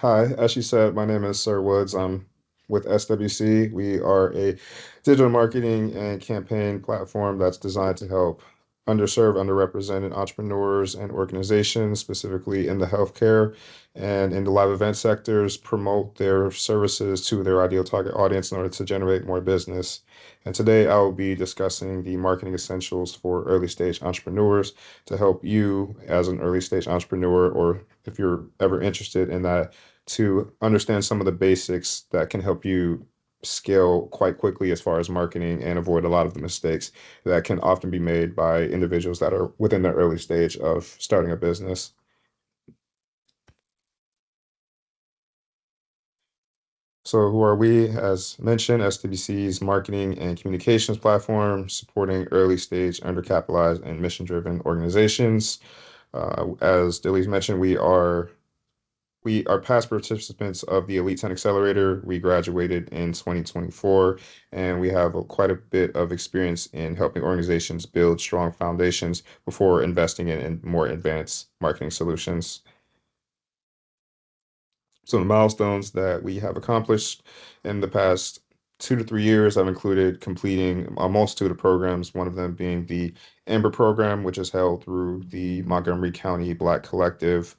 Hi, as you said, my name is Sir Woods. I'm with SWC. We are a digital marketing and campaign platform that's designed to help underserved, underrepresented entrepreneurs and organizations, specifically in the healthcare and in the live event sectors, promote their services to their ideal target audience in order to generate more business. And today I will be discussing the marketing essentials for early stage entrepreneurs to help you as an early stage entrepreneur, or if you're ever interested in that, to understand some of the basics that can help you scale quite quickly as far as marketing and avoid a lot of the mistakes that can often be made by individuals that are within the early stage of starting a business. So, who are we? As mentioned, SWC's marketing and communications platform supporting early stage, undercapitalized, and mission-driven organizations. As Dilly's mentioned, we are past participants of the Elite 10 Accelerator. We graduated in 2024, and we have quite a bit of experience in helping organizations build strong foundations before investing in more advanced marketing solutions. So the milestones that we have accomplished in the past 2 to 3 years have included completing a multitude of programs, one of them being the Amber program, which is held through the Montgomery County Black Collective.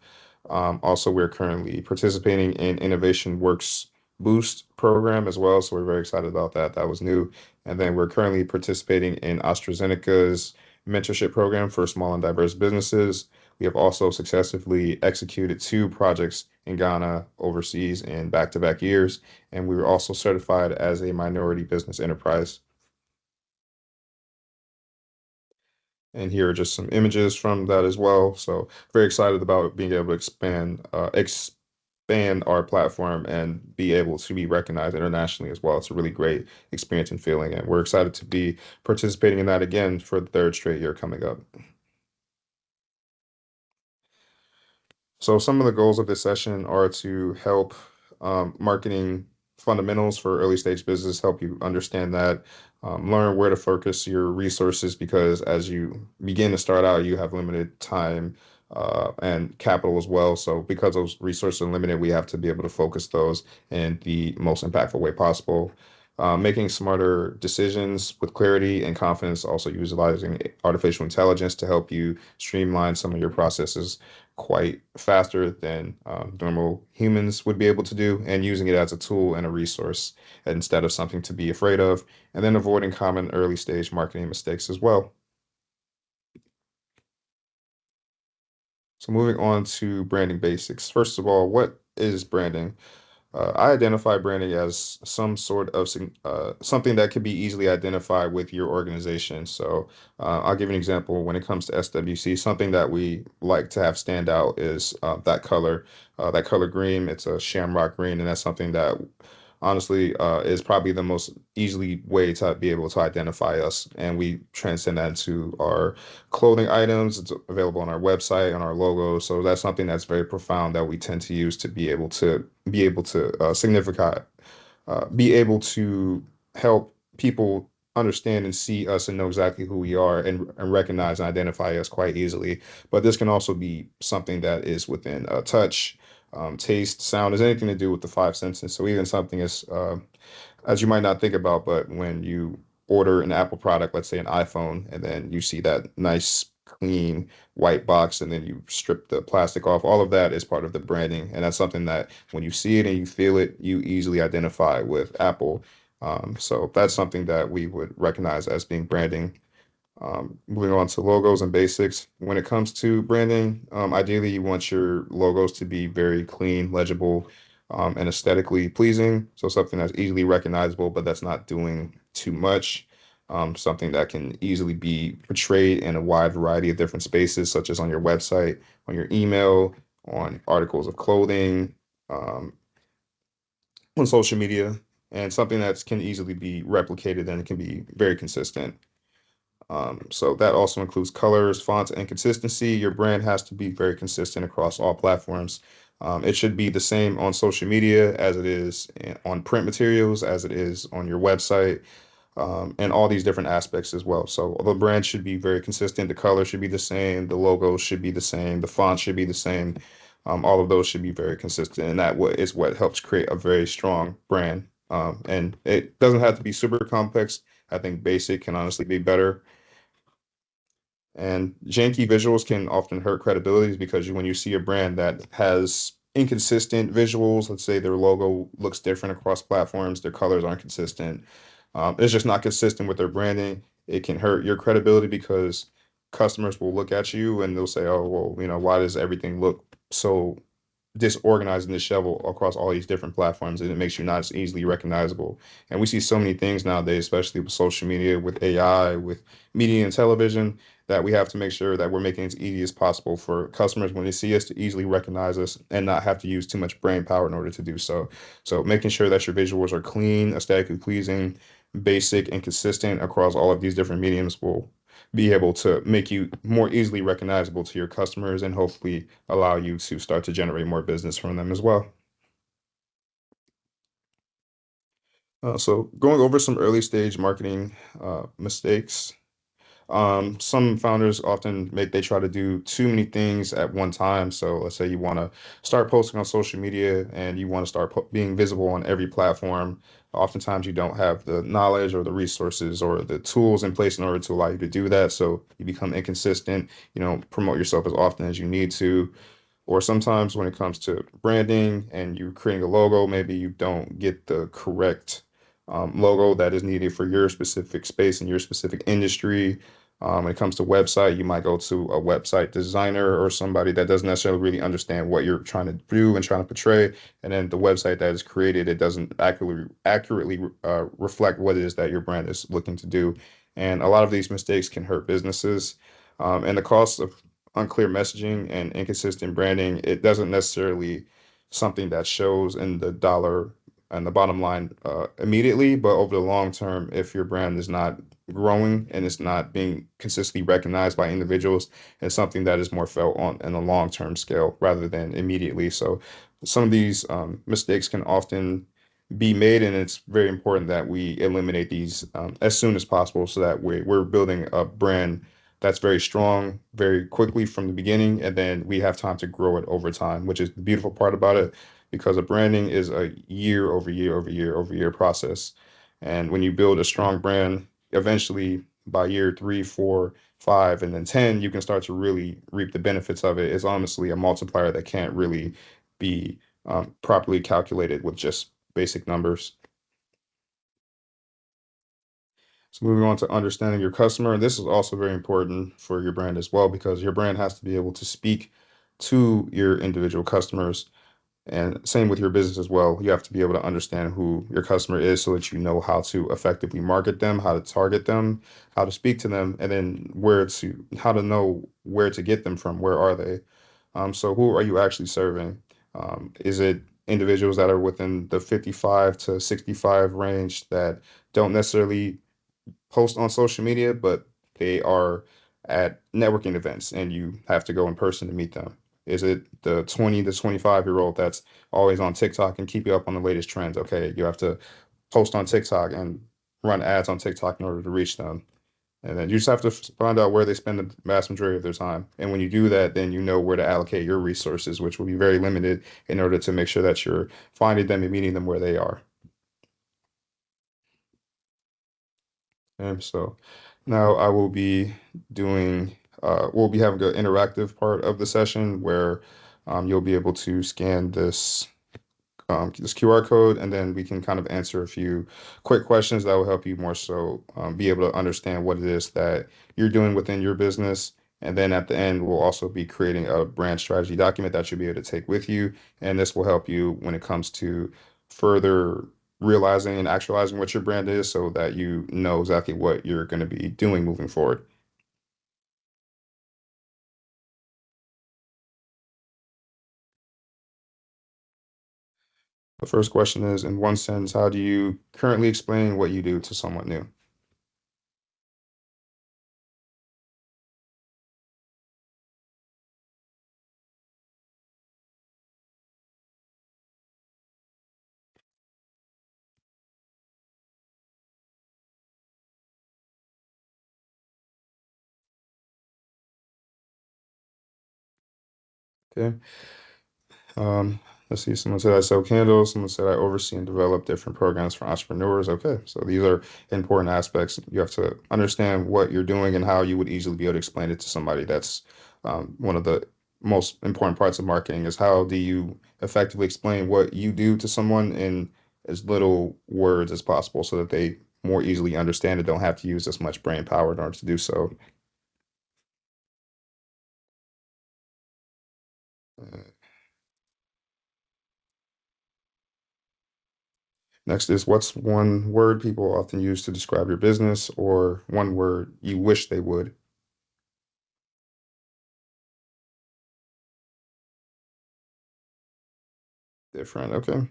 Also, we're currently participating in Innovation Works Boost program as well, so we're very excited about that. That was new. And then we're currently participating in AstraZeneca's mentorship program for small and diverse businesses. We have also successfully executed two projects in Ghana overseas in back-to-back years, and we were also certified as a minority business enterprise. And here are just some images from that as well. So very excited about being able to expand our platform and be able to be recognized internationally as well. It's a really great experience and feeling, and we're excited to be participating in that again for the third straight year coming up. So some of the goals of this session are to help marketing fundamentals for early stage business, help you understand that, learn where to focus your resources because as you begin to start out, you have limited time and capital as well. So because those resources are limited, we have to be able to focus those in the most impactful way possible. Making smarter decisions with clarity and confidence, also utilizing artificial intelligence to help you streamline some of your processes quite faster than normal humans would be able to do, and using it as a tool and a resource instead of something to be afraid of, and then avoiding common early stage marketing mistakes as well. So moving on to branding basics. First of all, what is branding? I identify branding as some sort of something that could be easily identified with your organization. So I'll give you an example. When it comes to SWC, something that we like to have stand out is that color green. It's a shamrock green, and that's something that honestly is probably the most easily way to be able to identify us. And we transcend that into our clothing items. It's available on our website, on our logo. So that's something that's very profound that we tend to use to be able to significant, be able to help people understand and see us and know exactly who we are and recognize and identify us quite easily. But this can also be something that is within touch, taste, sound, is anything to do with the five senses. So even something as you might not think about, but when you order an Apple product, let's say an iPhone, and then you see that nice, clean white box, and then you strip the plastic off, all of that is part of the branding. And that's something that when you see it and you feel it, you easily identify with Apple. So that's something that we would recognize as being branding. Moving on to logos and basics. When it comes to branding, ideally you want your logos to be very clean, legible, and aesthetically pleasing. So something that's easily recognizable, but that's not doing too much. Something that can easily be portrayed in a wide variety of different spaces, such as on your website, on your email, on articles of clothing, um, on social media, and something that can easily be replicated and it can be very consistent. So that also includes colors, fonts, and consistency. Your brand has to be very consistent across all platforms. It should be the same on social media as it is on print materials, as it is on your website, and all these different aspects as well. So the brand should be very consistent. The color should be the same. The logo should be the same. The font should be the same. All of those should be very consistent, and is what helps create a very strong brand. And it doesn't have to be super complex. I think basic can honestly be better. And janky visuals can often hurt credibility because when you see a brand that has inconsistent visuals, let's say their logo looks different across platforms, their colors aren't consistent, it's just not consistent with their branding. It can hurt your credibility because customers will look at you and they'll say, "Oh, well, why does everything look so disorganized and disheveled across all these different platforms, and it makes you not as easily recognizable." And we see so many things nowadays, especially with social media, with AI, with media and television, that we have to make sure that we're making it as easy as possible for customers when they see us to easily recognize us and not have to use too much brain power in order to do so. So making sure that your visuals are clean, aesthetically pleasing, basic, and consistent across all of these different mediums will be able to make you more easily recognizable to your customers and hopefully allow you to start to generate more business from them as well. So going over some early stage marketing mistakes. Some founders often they try to do too many things at one time. So let's say you want to start posting on social media and you want to start being visible on every platform. Oftentimes you don't have the knowledge or the resources or the tools in place in order to allow you to do that. So you become inconsistent, promote yourself as often as you need to. Or sometimes when it comes to branding and you creating a logo, maybe you don't get the correct logo that is needed for your specific space and your specific industry. When it comes to website, you might go to a website designer or somebody that doesn't necessarily really understand what you're trying to do and trying to portray. And then the website that is created, it doesn't accurately reflect what it is that your brand is looking to do. And a lot of these mistakes can hurt businesses. And the cost of unclear messaging and inconsistent branding, it doesn't necessarily something that shows in the dollar and the bottom line immediately, but over the long term, if your brand is not growing and it's not being consistently recognized by individuals, it's something that is more felt on in a long term scale rather than immediately. So some of these mistakes can often be made, and it's very important that we eliminate these as soon as possible so that we're building a brand that's very strong very quickly from the beginning, and then we have time to grow it over time, which is the beautiful part about it, because a branding is a year over year over year over year process. And when you build a strong brand, eventually by year 3, 4, 5, and then 10, you can start to really reap the benefits of it. It's honestly a multiplier that can't really be properly calculated with just basic numbers. So moving on to understanding your customer, and this is also very important for your brand as well because your brand has to be able to speak to your individual customers. And same with your business as well. You have to be able to understand who your customer is so that you know how to effectively market them, how to target them, how to speak to them, and then how to know where to get them from. Where are they? So who are you actually serving? Is it individuals that are within the 55 to 65 range that don't necessarily post on social media, but they are at networking events and you have to go in person to meet them? Is it the 20 to 25-year-old that's always on TikTok and keep you up on the latest trends? Okay, you have to post on TikTok and run ads on TikTok in order to reach them. And then you just have to find out where they spend the vast majority of their time. And when you do that, then you know where to allocate your resources, which will be very limited in order to make sure that you're finding them and meeting them where they are. And so now I will be doing, we'll be having an interactive part of the session where you'll be able to scan this QR code, and then we can kind of answer a few quick questions that will help you more so be able to understand what it is that you're doing within your business. And then at the end, we'll also be creating a brand strategy document that you'll be able to take with you. And this will help you when it comes to further realizing and actualizing what your brand is so that you know exactly what you're going to be doing moving forward. The first question is, in one sentence, how do you currently explain what you do to someone new? Okay. Um, let's see, someone said I sell candles. Someone said I oversee and develop different programs for entrepreneurs. Okay, so these are important aspects. You have to understand what you're doing and how you would easily be able to explain it to somebody. That's one of the most important parts of marketing is how do you effectively explain what you do to someone in as little words as possible so that they more easily understand and don't have to use as much brain power in order to do so. Uh, Next is what's one word people often use to describe your business or one word you wish they would? Different. Okay.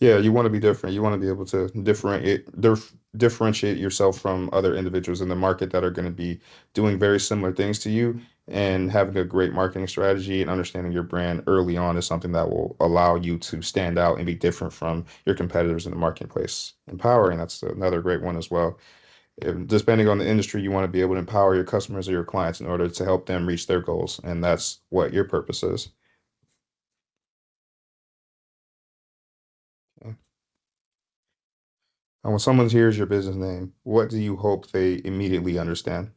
Yeah, you want to be different. You want to be able to differentiate yourself from other individuals in the market that are going to be doing very similar things to you, and having a great marketing strategy and understanding your brand early on is something that will allow you to stand out and be different from your competitors in the marketplace. Empowering, that's another great one as well. Depending on the industry, you want to be able to empower your customers or your clients in order to help them reach their goals, and that's what your purpose is. Okay. And when someone hears your business name, what do you hope they immediately understand?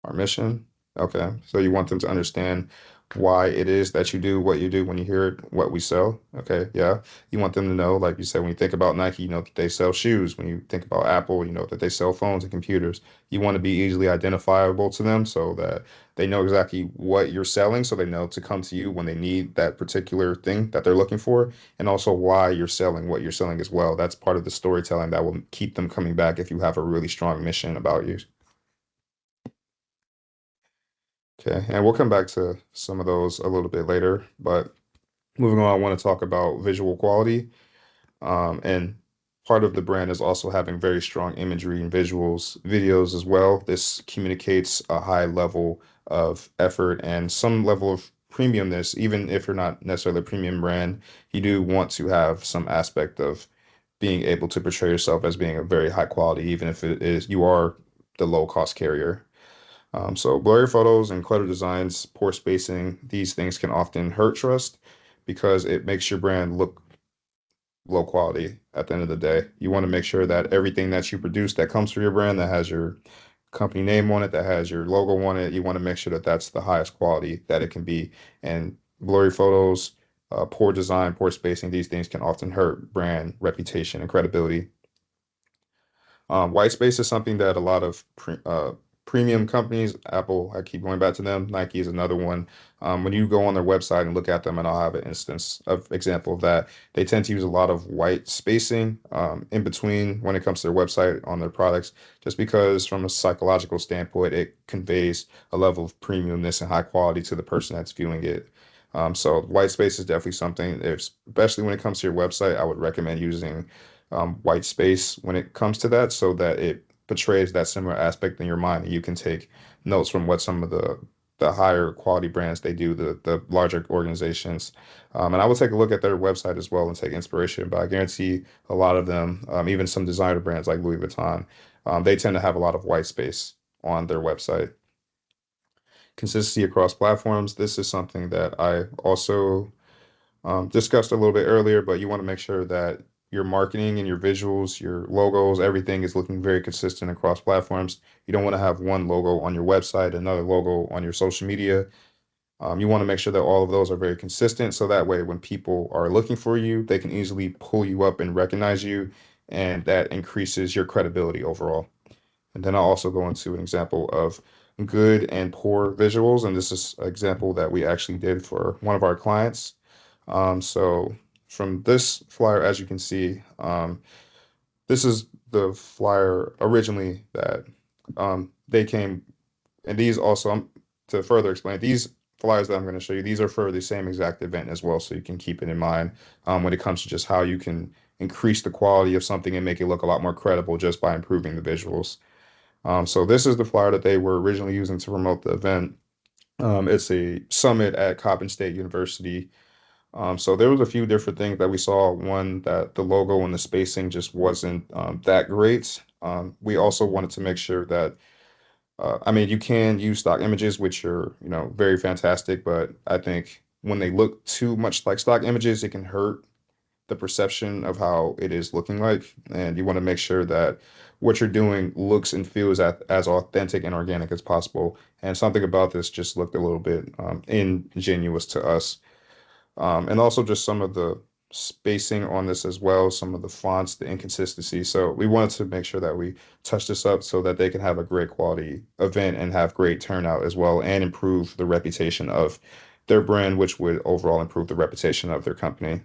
Our mission. Okay. So you want them to understand why it is that you do what you do when you hear it, what we sell. Okay. Yeah. You want them to know, like you said, when you think about Nike, you know that they sell shoes. When you think about Apple, you know that they sell phones and computers. You want to be easily identifiable to them so that they know exactly what you're selling, so they know to come to you when they need that particular thing that they're looking for, and also why you're selling what you're selling as well. That's part of the storytelling that will keep them coming back if you have a really strong mission about you. Okay, and we'll come back to some of those a little bit later, but moving on, I want to talk about visual quality. And part of the brand is also having very strong imagery and visuals, videos as well. This communicates a high level of effort and some level of premiumness. Even if you're not necessarily a premium brand, you do want to have some aspect of being able to portray yourself as being a very high quality, even if it is you are the low cost carrier. So blurry photos and cluttered designs, poor spacing, these things can often hurt trust because it makes your brand look low quality at the end of the day. You want to make sure that everything that you produce that comes from your brand, that has your company name on it, that has your logo on it, you want to make sure that that's the highest quality that it can be. And blurry photos, poor design, poor spacing, these things can often hurt brand reputation and credibility. White space is something that a lot of premium companies, Apple, I keep going back to them. Nike is another one. When you go on their website and look at them, and I'll have an instance of example of that, they tend to use a lot of white spacing in between when it comes to their website on their products, just because from a psychological standpoint, it conveys a level of premiumness and high quality to the person that's viewing it. So white space is definitely something, especially when it comes to your website, I would recommend using white space when it comes to that so that it portrays that similar aspect in your mind and you can take notes from what some of the higher quality brands they do, the larger organizations. And I will take a look at their website as well and take inspiration, but I guarantee a lot of them, even some designer brands like Louis Vuitton, they tend to have a lot of white space on their website. Consistency across platforms. This is something that I also discussed a little bit earlier, but you want to make sure that your marketing and your visuals, your logos, everything is looking very consistent across platforms. You don't want to have one logo on your website, another logo on your social media. You want to make sure that all of those are very consistent. So that way, when people are looking for you, they can easily pull you up and recognize you. And that increases your credibility overall. And then I'll also go into an example of good and poor visuals. And this is an example that we actually did for one of our clients. So from this flyer, as you can see, this is the flyer originally that they came, and these also, to further explain, these flyers that I'm going to show you, these are for the same exact event as well, so you can keep it in mind when it comes to just how you can increase the quality of something and make it look a lot more credible just by improving the visuals. So this is the flyer that they were originally using to promote the event. It's a summit at Coppin State University. So there was a few different things that we saw. One, that the logo and the spacing just wasn't that great. We also wanted to make sure that, I mean, you can use stock images, which are, very fantastic, but I think when they look too much like stock images, it can hurt the perception of how it is looking like. And you want to make sure that what you're doing looks and feels as authentic and organic as possible. And something about this just looked a little bit ingenuous to us. And also just some of the spacing on this as well, some of the fonts, the inconsistency. So we wanted to make sure that we touch this up so that they can have a great quality event and have great turnout as well and improve the reputation of their brand, which would overall improve the reputation of their company.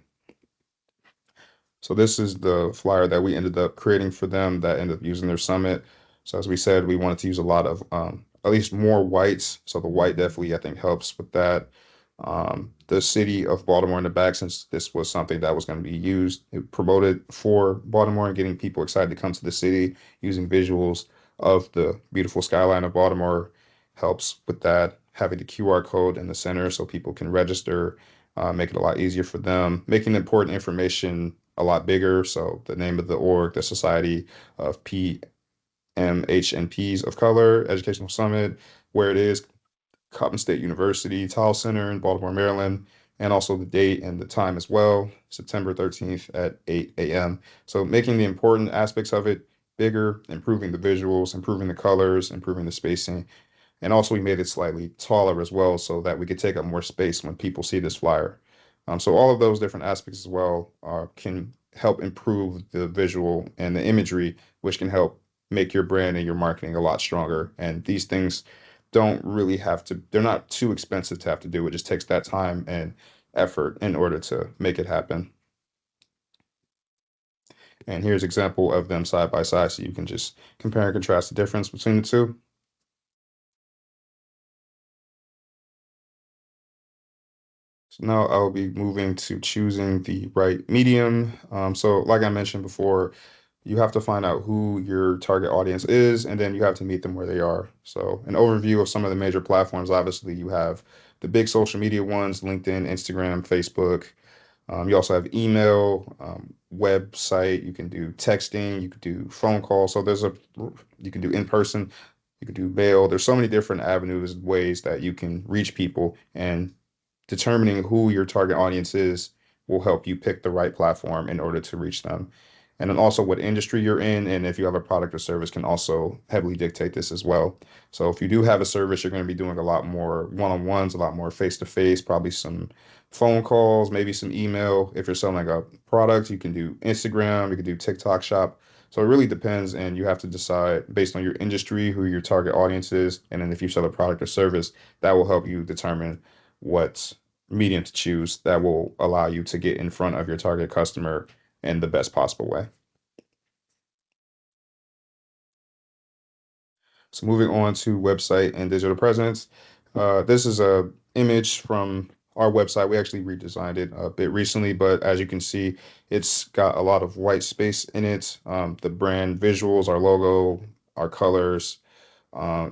So this is the flyer that we ended up creating for them that ended up using their summit. So as we said, we wanted to use a lot of at least more whites. So the white definitely I think helps with that. The city of Baltimore in the back, since this was something that was going to be used, it promoted for Baltimore and getting people excited to come to the city using visuals of the beautiful skyline of Baltimore helps with that. Having the QR code in the center so people can register, make it a lot easier for them, making important information a lot bigger. So the name of the org, the Society of PMHNPs of Color Educational Summit, where it is, Coppin State University, Tile Center in Baltimore, Maryland, and also the date and the time as well, September 13th at 8 a.m. So making the important aspects of it bigger, improving the visuals, improving the colors, improving the spacing, and also we made it slightly taller as well so that we could take up more space when people see this flyer. So all of those different aspects as well can help improve the visual and the imagery, which can help make your brand and your marketing a lot stronger. And these things don't really have to, they're not too expensive to have to do. It just takes that time and effort in order to make it happen. And here's an example of them side by side so you can just compare and contrast the difference between the two. So now I'll be moving to choosing the right medium. So like I mentioned before, you have to find out who your target audience is, and then you have to meet them where they are. So an overview of some of the major platforms, obviously you have the big social media ones, LinkedIn, Instagram, Facebook. You also have email, website, you can do texting, you could do phone calls. So you can do in person, you could do mail. There's so many different avenues, ways that you can reach people, and determining who your target audience is will help you pick the right platform in order to reach them. And then also what industry you're in, and if you have a product or service can also heavily dictate this as well. So if you do have a service, you're going to be doing a lot more one-on-ones, a lot more face-to-face, probably some phone calls, maybe some email. If you're selling like a product, you can do Instagram, you can do TikTok shop. So it really depends, and you have to decide based on your industry, who your target audience is, and then if you sell a product or service, that will help you determine what medium to choose that will allow you to get in front of your target customer in the best possible way. So moving on to website and digital presence. This is a image from our website. We actually redesigned it a bit recently, but as you can see, it's got a lot of white space in it. The brand visuals, our logo, our colors,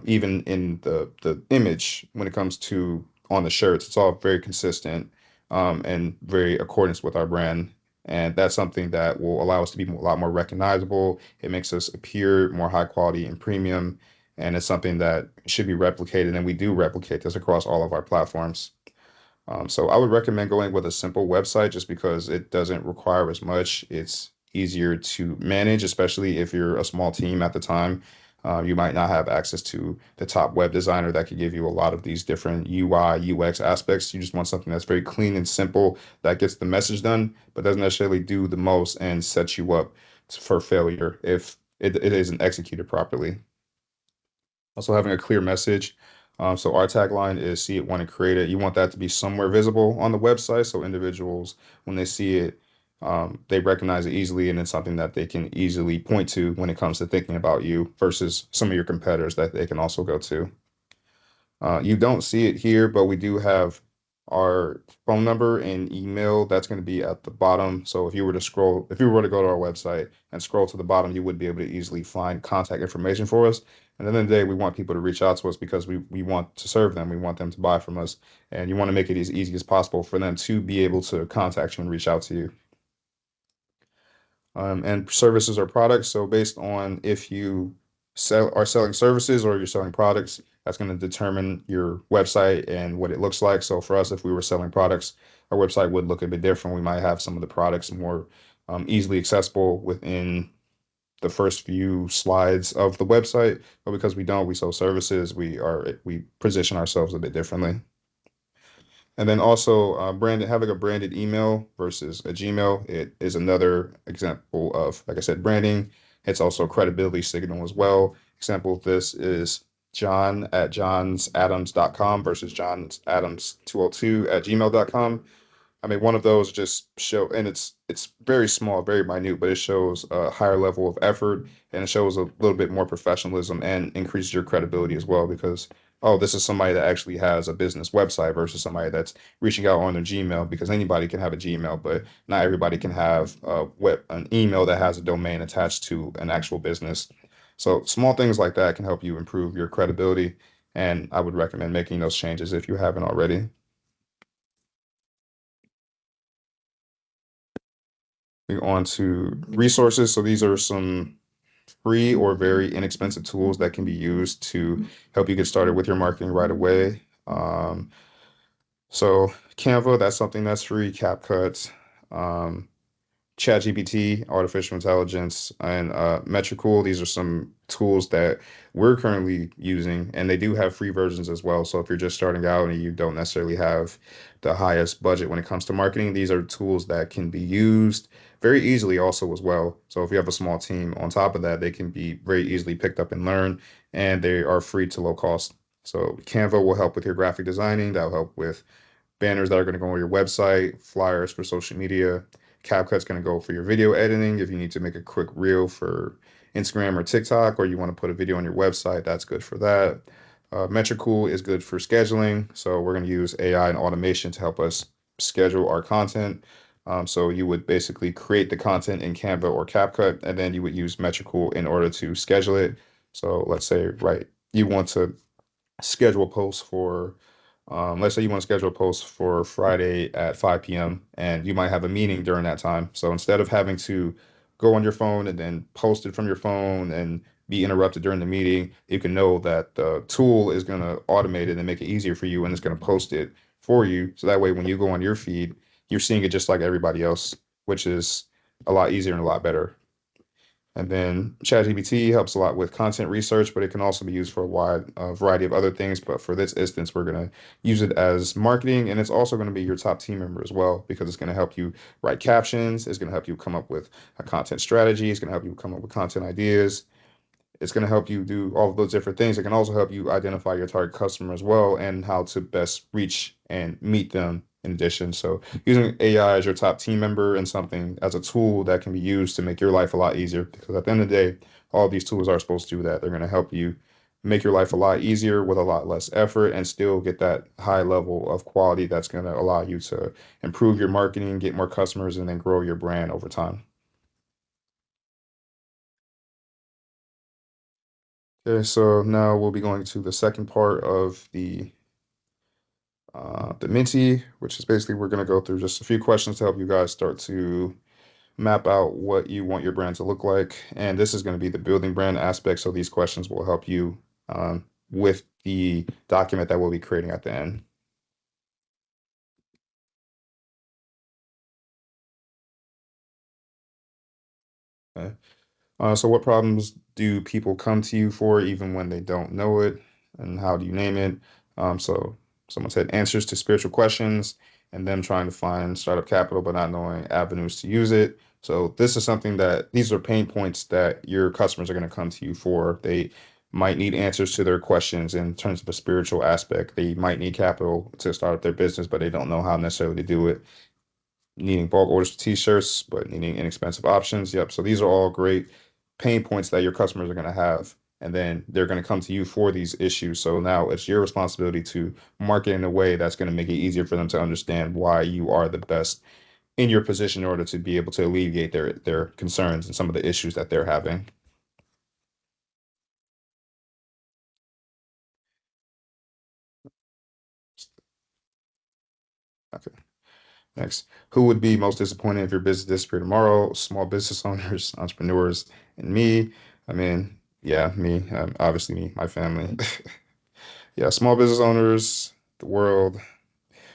even in the image when it comes to on the shirts, it's all very consistent and very accordance with our brand. And that's something that will allow us to be a lot more recognizable. It makes us appear more high quality and premium. And it's something that should be replicated. And we do replicate this across all of our platforms. So I would recommend going with a simple website just because it doesn't require as much. It's easier to manage, especially if you're a small team at the time. You might not have access to the top web designer that could give you a lot of these different UI, UX aspects. You just want something that's very clean and simple that gets the message done, but doesn't necessarily do the most and sets you up for failure if it isn't executed properly. Also having a clear message. So our tagline is see it, want to create it. You want that to be somewhere visible on the website so individuals, when they see it, they recognize it easily and it's something that they can easily point to when it comes to thinking about you versus some of your competitors that they can also go to. You don't see it here, but we do have Our phone number and email, that's going to be at the bottom. So if you were to go to our website and scroll to the bottom, you would be able to easily find contact information for us. And at the end of the day, we want people to reach out to us because we want to serve them. We want them to buy from us. And you want to make it as easy as possible for them to be able to contact you and reach out to you. And services or products. So based on if you are selling services or you're selling products, that's going to determine your website and what it looks like. So for us, if we were selling products, our website would look a bit different. We might have some of the products more easily accessible within the first few slides of the website. But because we sell services, we position ourselves a bit differently. And then also having a branded email versus a Gmail, it is another example of, like I said, branding. It's also a credibility signal as well. Example of this is John at johnsadams.com versus johnsadams202 at gmail.com. I mean, one of those just show, and it's very small, very minute, but it shows a higher level of effort and it shows a little bit more professionalism and increases your credibility as well because, oh, this is somebody that actually has a business website versus somebody that's reaching out on their Gmail because anybody can have a Gmail, but not everybody can have an email that has a domain attached to an actual business. So small things like that can help you improve your credibility, and I would recommend making those changes if you haven't already. Moving on to resources. So these are some free or very inexpensive tools that can be used to help you get started with your marketing right away. So Canva, that's something that's free. CapCut, um, ChatGPT, artificial intelligence, and Metricool. These are some tools that we're currently using, and they do have free versions as well. So if you're just starting out and you don't necessarily have the highest budget when it comes to marketing, these are tools that can be used very easily also as well. So if you have a small team on top of that, they can be very easily picked up and learned, and they are free to low cost. So Canva will help with your graphic designing. That'll help with banners that are going to go on your website, flyers for social media. CapCut's going to go for your video editing. If you need to make a quick reel for Instagram or TikTok, or you want to put a video on your website, that's good for that. Metricool is good for scheduling. So we're going to use AI and automation to help us schedule our content. So you would basically create the content in Canva or CapCut, and then you would use Metricool in order to schedule it. So let's say, right, you want to schedule a post for let's say you want to schedule a post for Friday at 5 p.m. and you might have a meeting during that time. So instead of having to go on your phone and then post it from your phone and be interrupted during the meeting, you can know that the tool is going to automate it and make it easier for you and it's going to post it for you. So that way, when you go on your feed, you're seeing it just like everybody else, which is a lot easier and a lot better. And then ChatGPT helps a lot with content research, but it can also be used for a wide variety of other things. But for this instance, we're going to use it as marketing, and it's also going to be your top team member as well, because it's going to help you write captions. It's going to help you come up with a content strategy. It's going to help you come up with content ideas. It's going to help you do all of those different things. It can also help you identify your target customer as well and how to best reach and meet them in addition. So using AI as your top team member and something as a tool that can be used to make your life a lot easier, because at the end of the day, all these tools are supposed to do that. They're going to help you make your life a lot easier with a lot less effort and still get that high level of quality that's going to allow you to improve your marketing, get more customers, and then grow your brand over time. Okay, so now we'll be going to the second part of the Minty, which is basically we're going to go through just a few questions to help you guys start to map out what you want your brand to look like. And this is going to be the building brand aspect. So these questions will help you with the document that we'll be creating at the end. Okay. So what problems do people come to you for even when they don't know it? And how do you name it? So someone said answers to spiritual questions and them trying to find startup capital but not knowing avenues to use it. So this is something that these are pain points that your customers are going to come to you for. They might need answers to their questions in terms of a spiritual aspect. They might need capital to start up their business, but they don't know how necessarily to do it. Needing bulk orders for t-shirts, but needing inexpensive options. Yep. So these are all great pain points that your customers are going to have. and then they're going to come to you for these issues. So now it's your responsibility to market in a way that's going to make it easier for them to understand why you are the best in your position in order to be able to alleviate their concerns and some of the issues that they're having. Okay. Next, who would be most disappointed if your business disappeared tomorrow? Small business owners, entrepreneurs, and me. I mean, yeah, me. Obviously, me, my family. Yeah, small business owners, the world.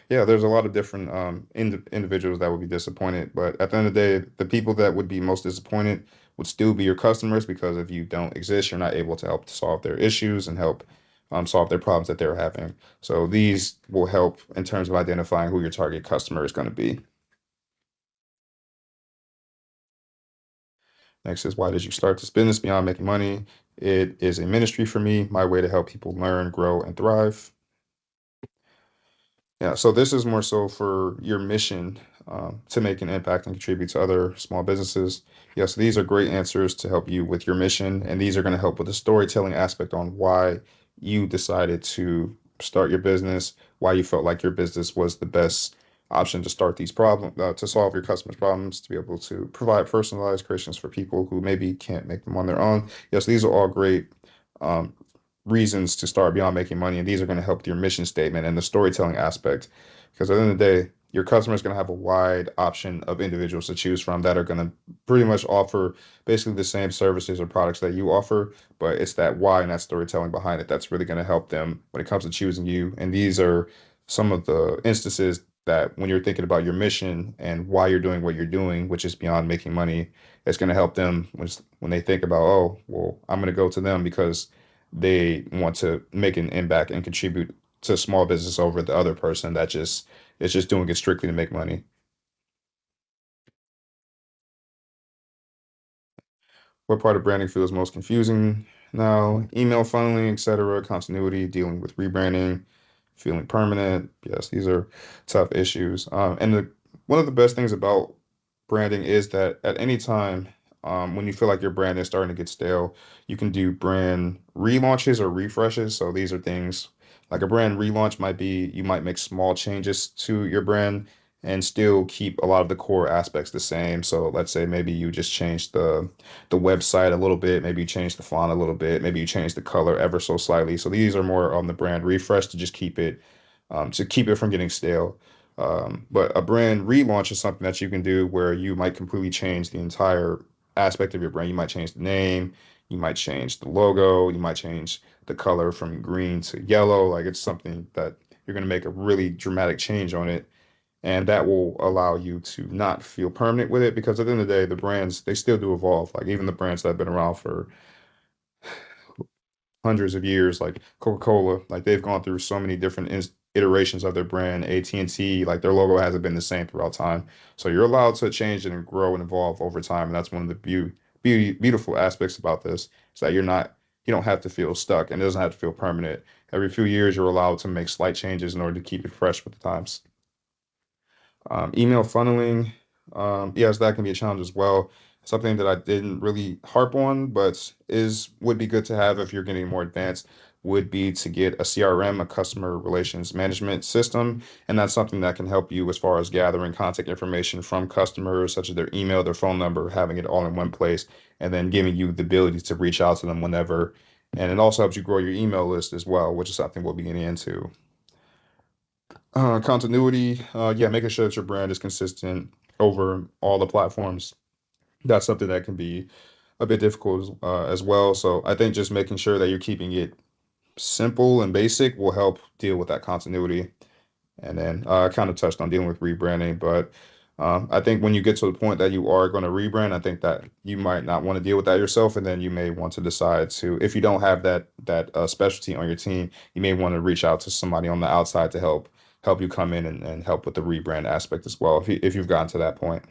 Yeah, there's a lot of different individuals that would be disappointed, but at the end of the day, the people that would be most disappointed would still be your customers because if you don't exist, you're not able to help solve their issues and help solve their problems that they're having. So these will help in terms of identifying who your target customer is going to be. Next is why did you start this business beyond making money? It is a ministry for me, my way to help people learn, grow, and thrive. Yeah, so this is more so for your mission to make an impact and contribute to other small businesses. Yeah, so these are great answers to help you with your mission, and these are going to help with the storytelling aspect on why you decided to start your business, why you felt like your business was the best option to start these problems, to solve your customers' problems, to be able to provide personalized creations for people who maybe can't make them on their own. Yes, these are all great um, reasons to start beyond making money, and these are going to help with your mission statement and the storytelling aspect. Because at the end of the day, your customer is going to have a wide option of individuals to choose from that are going to pretty much offer basically the same services or products that you offer, but it's that why and that storytelling behind it that's really going to help them when it comes to choosing you. And these are some of the instances that when you're thinking about your mission and why you're doing what you're doing, which is beyond making money, it's going to help them when they think about, oh, well, I'm going to go to them because they want to make an impact and contribute to small business over the other person that just is just doing it strictly to make money. What part of branding feels most confusing now? Email funneling, etc., continuity, dealing with rebranding, feeling permanent. Yes, these are tough issues. One of the best things about branding is that at any time, when you feel like your brand is starting to get stale, you can do brand relaunches or refreshes. So these are things like a brand relaunch might be you might make small changes to your brand and still keep a lot of the core aspects the same. So let's say maybe you just change the website a little bit, maybe you change the font a little bit, maybe you change the color ever so slightly. So these are more on the brand refresh to just keep it from getting stale. But a brand relaunch is something that you can do where you might completely change the entire aspect of your brand. You might change the name, you might change the logo, you might change the color from green to yellow. Like it's something that you're going to make a really dramatic change on it, and that will allow you to not feel permanent with it because at the end of the day, the brands they still do evolve. Like even the brands that have been around for hundreds of years, like Coca-Cola, like they've gone through so many different iterations of their brand. AT&T, like their logo hasn't been the same throughout time. So you're allowed to change and grow and evolve over time, and that's one of the beautiful aspects about this is that you don't have to feel stuck and it doesn't have to feel permanent. Every few years, you're allowed to make slight changes in order to keep it fresh with the times. Email funneling, yes, that can be a challenge as well. Something that I didn't really harp on, but is would be good to have if you're getting more advanced, would be to get a CRM, a customer relations management system, and that's something that can help you as far as gathering contact information from customers, such as their email, their phone number, having it all in one place, and then giving you the ability to reach out to them whenever. And it also helps you grow your email list as well, which is something we'll be getting into. Continuity, yeah, making sure that your brand is consistent over all the platforms. That's something that can be a bit difficult as well. So I think just making sure that you're keeping it simple and basic will help deal with that continuity. And then I kind of touched on dealing with rebranding, but I think when you get to the point that you are going to rebrand, I think that you might not want to deal with that yourself, and then you may want to decide to, if you don't have that specialty on your team, you may want to reach out to somebody on the outside to help you come in and help with the rebrand aspect as well, if you've gotten to that point.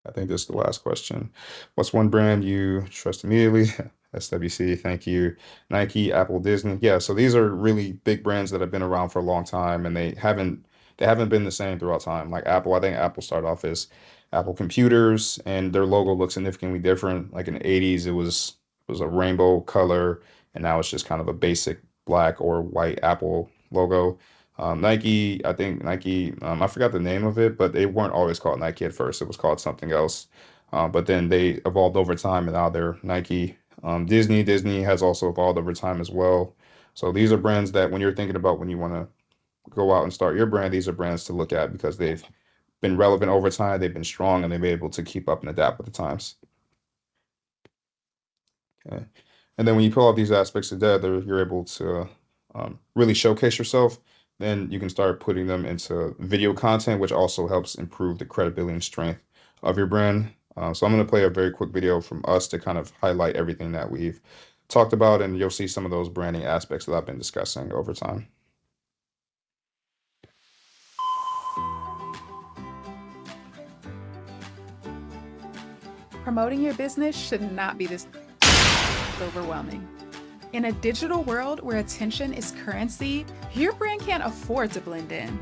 I think this is the last question. What's one brand you trust immediately? SWC, thank you. Nike, Apple, Disney. Yeah, so these are really big brands that have been around for a long time and they haven't been the same throughout time. Like Apple, I think Apple started off as Apple computers, and their logo looks significantly different. Like in the 80s, it was a rainbow color, and now it's just kind of a basic black or white Apple logo. Nike, I think Nike, I forgot the name of it, but they weren't always called Nike at first. It was called something else. But then they evolved over time, and now they're Nike. Disney has also evolved over time as well. So these are brands that when you're thinking about when you want to go out and start your brand, these are brands to look at because they've been relevant over time, they've been strong, and they've been able to keep up and adapt with the times. Okay. And then when you pull all these aspects together, you're able to really showcase yourself. Then you can start putting them into video content, which also helps improve the credibility and strength of your brand. So I'm going to play a very quick video from us to kind of highlight everything that we've talked about, and you'll see some of those branding aspects that I've been discussing over time. Promoting your business should not be this overwhelming. In a digital world where attention is currency, your brand can't afford to blend in.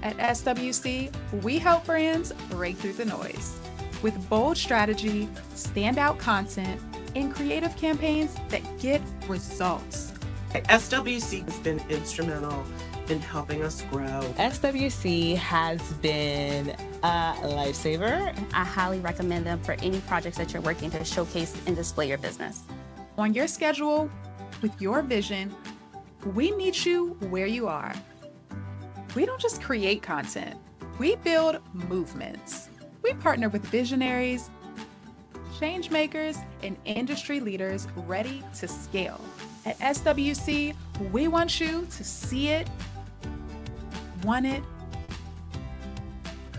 At SWC, we help brands break through the noise with bold strategy, standout content, and creative campaigns that get results. SWC has been instrumental in helping us grow. SWC has been a lifesaver. I highly recommend them for any projects that you're working to showcase and display your business. On your schedule, with your vision, we meet you where you are. We don't just create content, we build movements. We partner with visionaries, change makers, and industry leaders ready to scale. At SWC, we want you to see it, want it,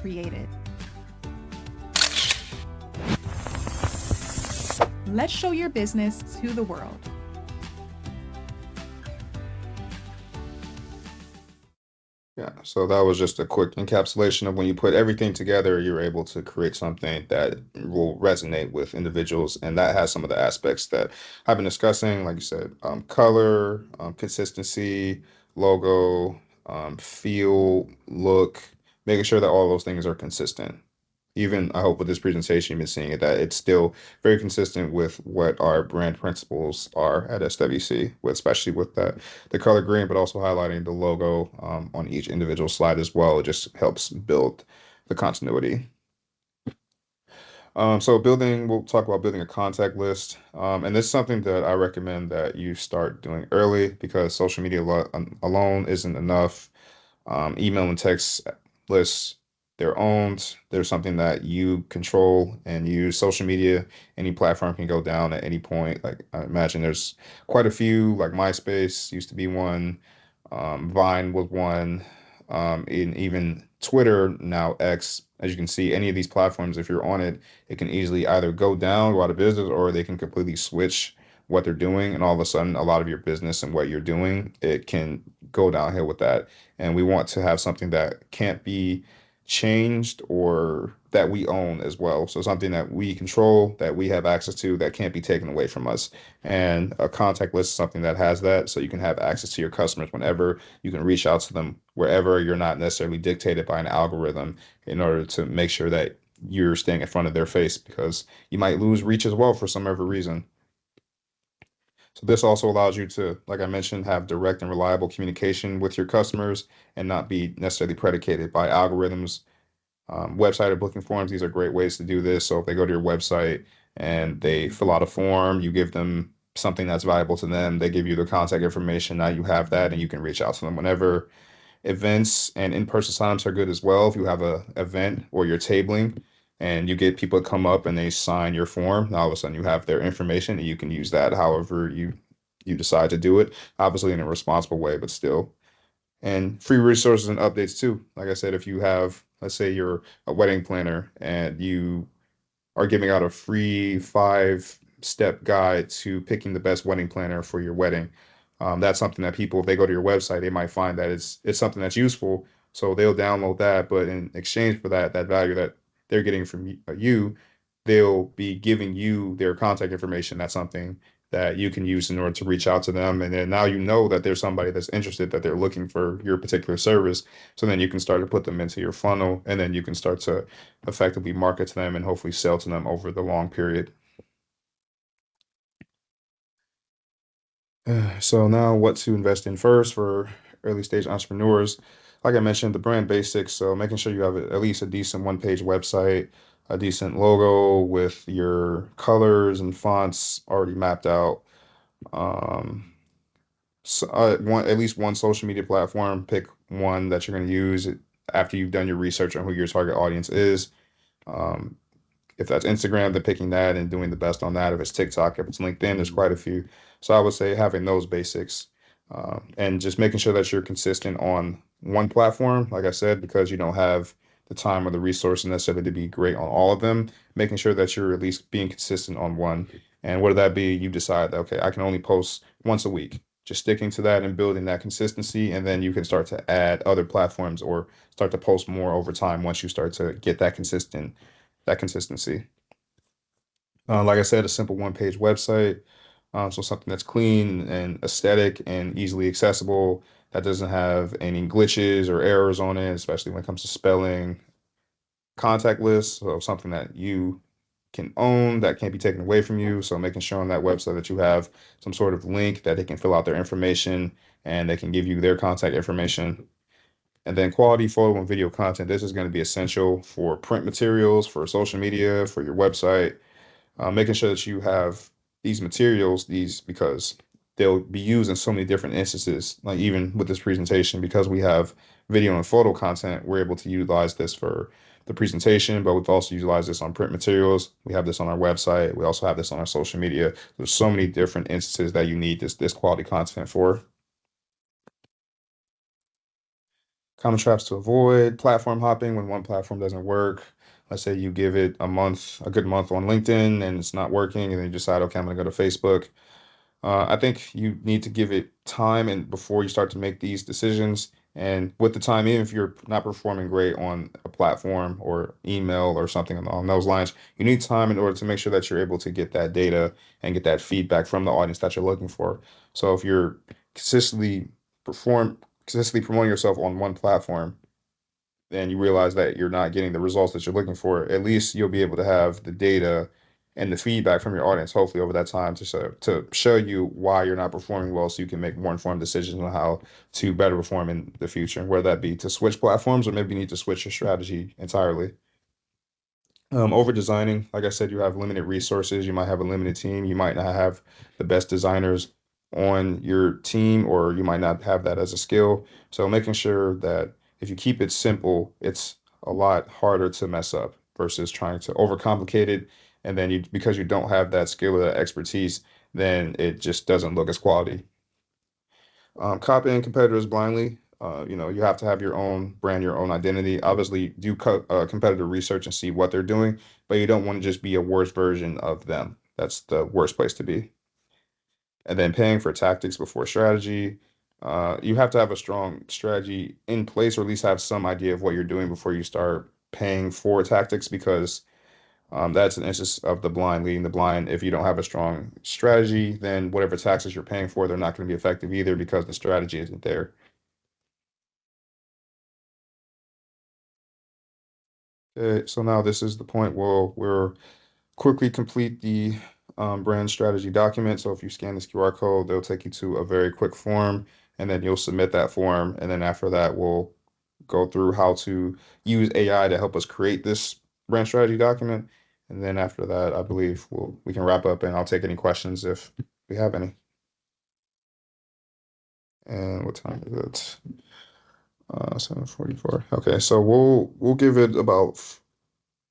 create it. Let's show your business to the world. Yeah, so that was just a quick encapsulation of when you put everything together, you're able to create something that will resonate with individuals. And that has some of the aspects that I've been discussing, like you said, color, consistency, logo, feel, look, making sure that all those things are consistent. Even I hope with this presentation, you've been seeing it, that it's still very consistent with what our brand principles are at SWC, with, especially with that the color green, but also highlighting the logo on each individual slide as well. It just helps build the continuity. So we'll talk about building a contact list. And this is something that I recommend that you start doing early because social media alone isn't enough. Email and text lists, they're owned. They're something that you control and use. Social media, any platform can go down at any point. Like I imagine there's quite a few, like MySpace used to be one, Vine was one, and even Twitter, now X. As you can see, any of these platforms, if you're on it, it can easily either go down, go out of business, or they can completely switch what they're doing, and all of a sudden, a lot of your business and what you're doing, it can go downhill with that. And we want to have something that can't be changed or that we own as well. So something that we control, that we have access to, that can't be taken away from us. And a contact list is something that has that. So you can have access to your customers whenever, you can reach out to them wherever. You're not necessarily dictated by an algorithm in order to make sure that you're staying in front of their face, because you might lose reach as well for some other reason. So this also allows you to, like I mentioned, have direct and reliable communication with your customers and not be necessarily predicated by algorithms. Website or booking forms, these are great ways to do this. So if they go to your website and they fill out a form, you give them something that's valuable to them, they give you the contact information, now you have that and you can reach out to them whenever. Events and in-person signups are good as well. If you have a event or you're tabling and you get people to come up and they sign your form, now all of a sudden you have their information and you can use that however you decide to do it, obviously in a responsible way, but still. And free resources and updates too. Like I said, if you have, let's say you're a wedding planner and you are giving out a free 5-step guide to picking the best wedding planner for your wedding. That's something that people, if they go to your website, they might find that it's something that's useful. So they'll download that, but in exchange for that value that they're getting from you, they'll be giving you their contact information. That's something that you can use in order to reach out to them. And then now you know that there's somebody that's interested, that they're looking for your particular service. So then you can start to put them into your funnel, and then you can start to effectively market to them and hopefully sell to them over the long period. So now what to invest in first for early stage entrepreneurs. Like I mentioned, the brand basics. So making sure you have at least a decent one-page website, a decent logo with your colors and fonts already mapped out. Um, at least one social media platform. Pick one that you're going to use after you've done your research on who your target audience is. Um, if that's Instagram, then picking that and doing the best on that. If it's TikTok, if it's LinkedIn, there's quite a few. So I would say having those basics, and just making sure that you're consistent on one platform, like I said, because you don't have the time or the resources necessarily to be great on all of them, making sure that you're at least being consistent on one. And whether that be you decide that, okay, I can only post once a week, just sticking to that and building that consistency. And then you can start to add other platforms or start to post more over time once you start to get that consistency. Like I said, a simple one-page website, so something that's clean and aesthetic and easily accessible, that doesn't have any glitches or errors on it, especially when it comes to spelling. Contact lists, so something that you can own that can't be taken away from you. So making sure on that website that you have some sort of link that they can fill out their information and they can give you their contact information. And then quality photo and video content. This is going to be essential for print materials, for social media, for your website, making sure that you have these materials, these because they'll be used in so many different instances. Like even with this presentation, because we have video and photo content, we're able to utilize this for the presentation, but we've also utilized this on print materials. We have this on our website. We also have this on our social media. There's so many different instances that you need this quality content for. Common traps to avoid: platform hopping when one platform doesn't work. Let's say you give it a month, a good month on LinkedIn, and it's not working, and then you decide, okay, I'm going to go to Facebook. I think you need to give it time and before you start to make these decisions. And with the time, even if you're not performing great on a platform or email or something along those lines, you need time in order to make sure that you're able to get that data and get that feedback from the audience that you're looking for. So if you're consistently perform consistently promoting yourself on one platform, and you realize that you're not getting the results that you're looking for, at least you'll be able to have the data and the feedback from your audience, hopefully over that time, to show you why you're not performing well, so you can make more informed decisions on how to better perform in the future, whether that be to switch platforms or maybe you need to switch your strategy entirely. Over designing, like I said, you have limited resources. You might have a limited team. You might not have the best designers on your team, or you might not have that as a skill. So making sure that if you keep it simple, it's a lot harder to mess up versus trying to overcomplicate it. And then because you don't have that skill or that expertise, then it just doesn't look as quality. Copying competitors blindly. You have to have your own brand, your own identity. Obviously, do competitor research and see what they're doing, but you don't want to just be a worse version of them. That's the worst place to be. And then paying for tactics before strategy. You have to have a strong strategy in place, or at least have some idea of what you're doing before you start paying for tactics, because that's an instance of the blind leading the blind. If you don't have a strong strategy, then whatever taxes you're paying for, they're not going to be effective either because the strategy isn't there. Okay, so now this is the point where we'll quickly complete the brand strategy document. So if you scan this QR code, they'll take you to a very quick form, and then you'll submit that form. And then after that, we'll go through how to use AI to help us create this brand strategy document. And then after that, I believe we can wrap up, and I'll take any questions if we have any. And what time is it? 7:44. Okay, so we'll give it about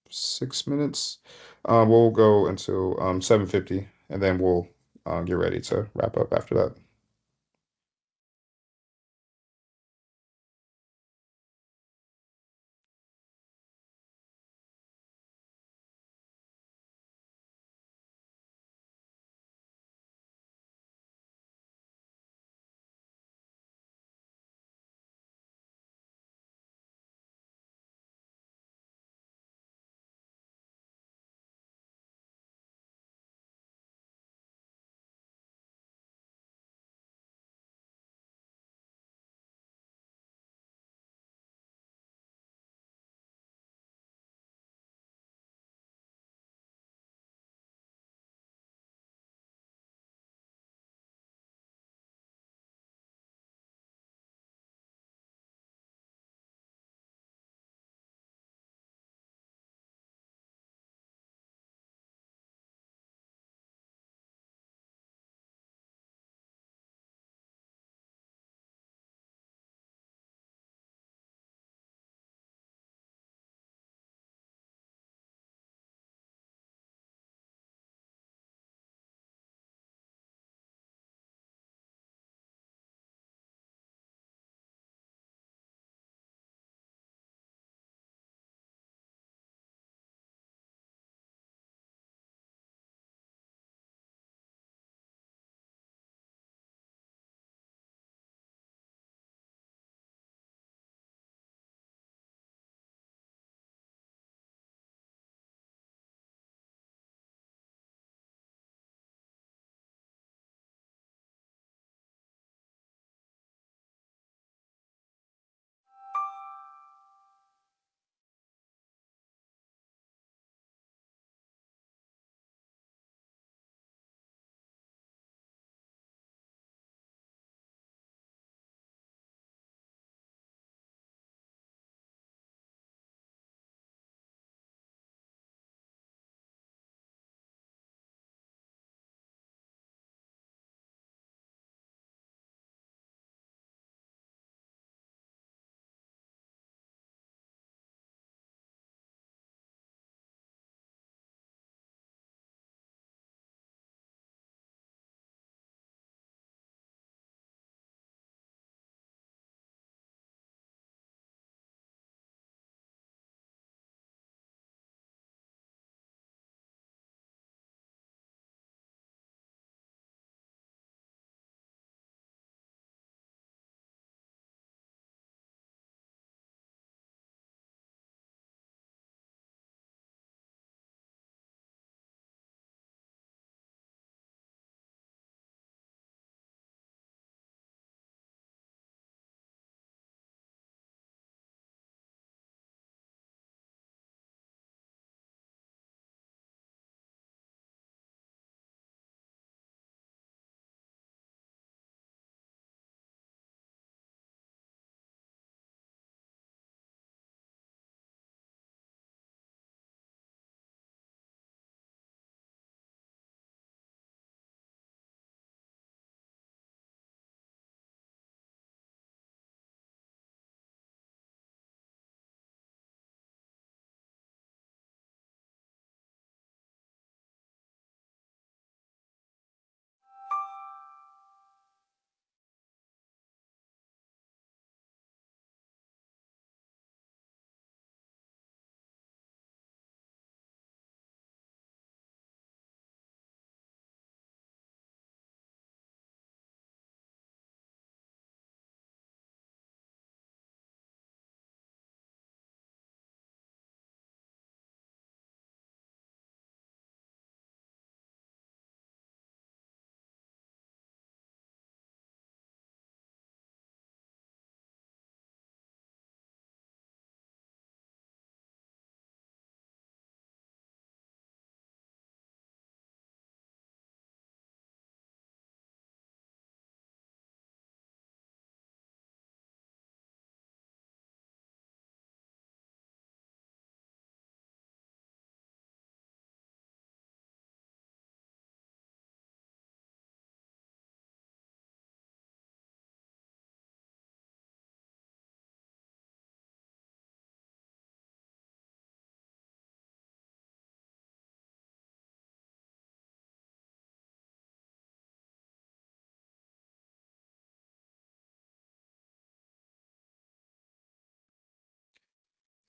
6 minutes. We'll go until 7:50, and then we'll get ready to wrap up after that.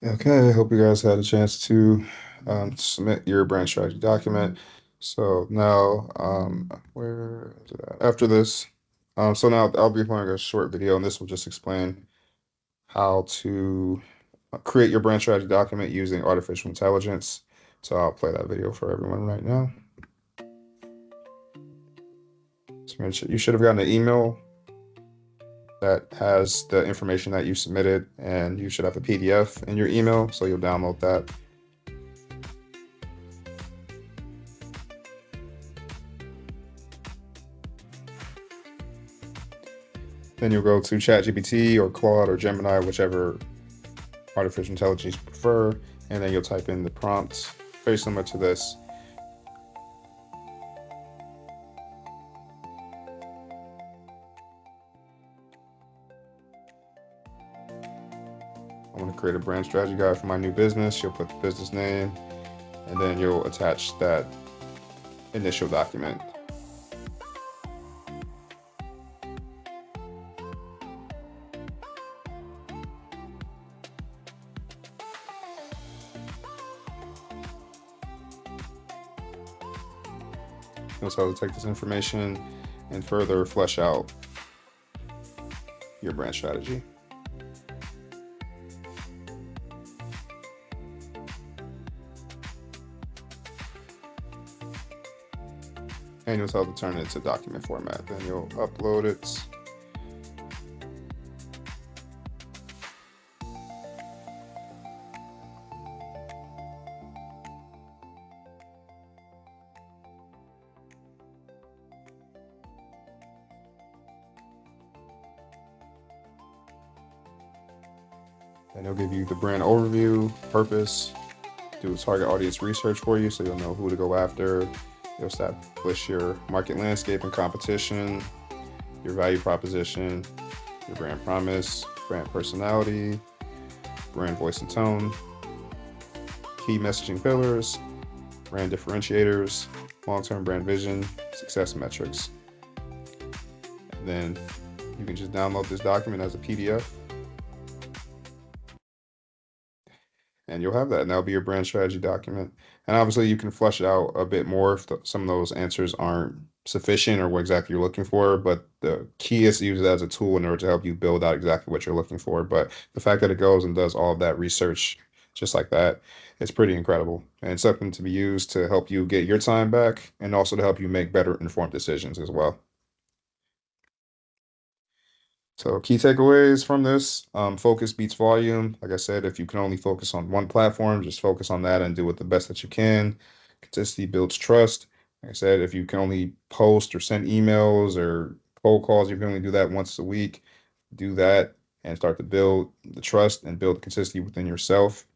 Okay, I hope you guys had a chance to submit your brand strategy document. So now, where is it at? After this, so now I'll be playing a short video, and this will just explain how to create your brand strategy document using artificial intelligence. So I'll play that video for everyone right now. So you should have gotten an email that has the information that you submitted, and you should have a PDF in your email, so you'll download that. Then you'll go to ChatGPT or Claude or Gemini, whichever artificial intelligence you prefer, and then you'll type in the prompt, very similar to this. I want to create a brand strategy guide for my new business. You'll put the business name, and then you'll attach that initial document. You'll also take this information and further flesh out your brand strategy. And you'll tell it to turn it into document format. Then you'll upload it. And it'll give you the brand overview, purpose, do target audience research for you so you'll know who to go after. You'll establish your market landscape and competition, your value proposition, your brand promise, brand personality, brand voice and tone, key messaging pillars, brand differentiators, long-term brand vision, success metrics. And then you can just download this document as a PDF, and you'll have that, and that'll be your brand strategy document. And obviously you can flesh it out a bit more if some of those answers aren't sufficient or what exactly you're looking for, but the key is to use it as a tool in order to help you build out exactly what you're looking for. But the fact that it goes and does all of that research just like that, it's pretty incredible, and it's something to be used to help you get your time back and also to help you make better informed decisions as well. So key takeaways from this, focus beats volume. Like I said, if you can only focus on one platform, just focus on that and do it the best that you can. Consistency builds trust. Like I said, if you can only post or send emails or cold calls, you can only do that once a week, do that and start to build the trust and build consistency within yourself.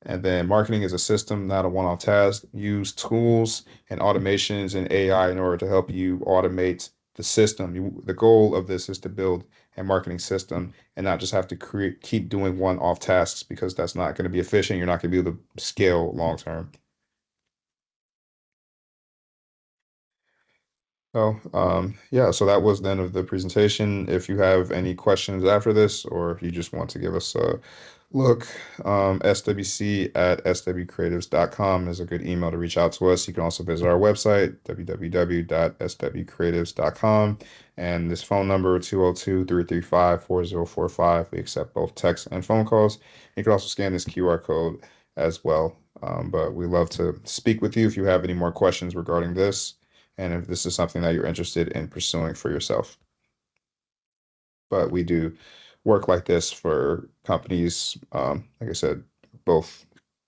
And then marketing is a system, not a one-off task. Use tools and automations and AI in order to help you automate the system. The goal of this is to build a marketing system and not just have to keep doing one-off tasks, because that's not going to be efficient. You're not going to be able to scale long term. So, yeah, so that was the end of the presentation. If you have any questions after this, or if you just want to give us a look, swc@swcreatives.com is a good email to reach out to us. You can also visit our website, www.swcreatives.com, and this phone number, 202-335-4045. We accept both text and phone calls. You can also scan this QR code as well. But we love to speak with you if you have any more questions regarding this, and if this is something that you're interested in pursuing for yourself. But we do work like this for companies, like I said, both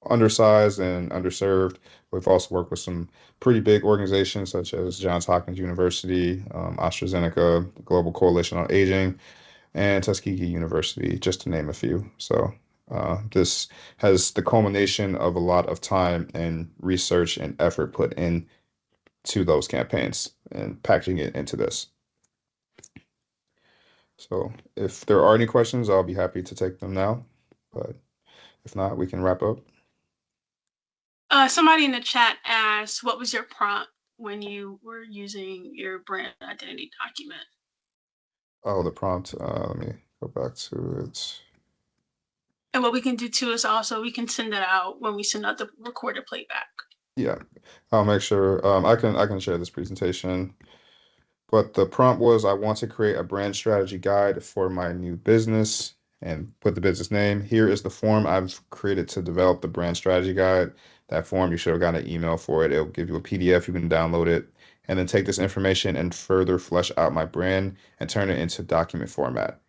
undersized and underserved. We've also worked with some pretty big organizations such as Johns Hopkins University, AstraZeneca, the Global Coalition on Aging, and Tuskegee University, just to name a few. So this has the culmination of a lot of time and research and effort put in to those campaigns and packaging it into this. So if there are any questions, I'll be happy to take them now. But if not, we can wrap up. Somebody in the chat asked, what was your prompt when you were using your brand identity document? Oh, the prompt. Let me go back to it. And what we can do too is also we can send that out when we send out the recorded playback. Yeah, I'll make sure I can share this presentation. But the prompt was I want to create a brand strategy guide for my new business and put the business name. Here is the form I've created to develop the brand strategy guide. That form, you should have gotten an email for it. It'll give you a PDF. You can download it and then take this information and further flesh out my brand and turn it into document format.